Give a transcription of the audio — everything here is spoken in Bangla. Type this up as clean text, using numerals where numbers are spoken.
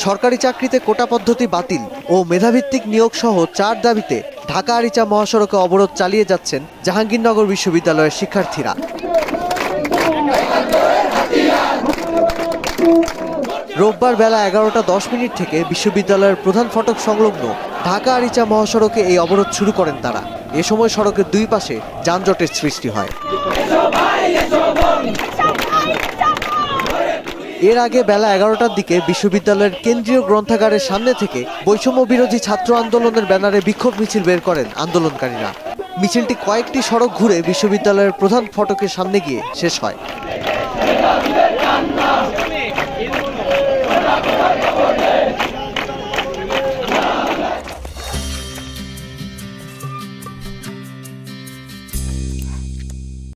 সরকারি চাকরিতে কোটা পদ্ধতি বাতিল ও মেধাভিত্তিক নিয়োগ সহ 4 দাবিতে ঢাকা আরিচা মহাসড়কে অবরোধ চালিয়ে যাচ্ছেন জাহাঙ্গীরনগর বিশ্ববিদ্যালয়ের শিক্ষার্থীরা। রোববার বেলা 11:10 থেকে বিশ্ববিদ্যালয়ের প্রধান ফটক সংলগ্ন ঢাকা আরিচা মহাসড়কে এই অবরোধ শুরু করেন তারা। এ সময় সড়কের দুই পাশে যানজটের সৃষ্টি হয়। এর আগে বেলা 11টার দিকে বিশ্ববিদ্যালয়ের কেন্দ্রীয় গ্রন্থাগারের সামনে থেকে বৈষম্য বিরোধী ছাত্র আন্দোলনের ব্যানারে বিক্ষোভ মিছিল বের করেন আন্দোলনকারীরা। মিছিলটি কয়েকটি সড়ক ঘুরে বিশ্ববিদ্যালয়ের প্রধান ফটকের সামনে গিয়ে শেষ হয়।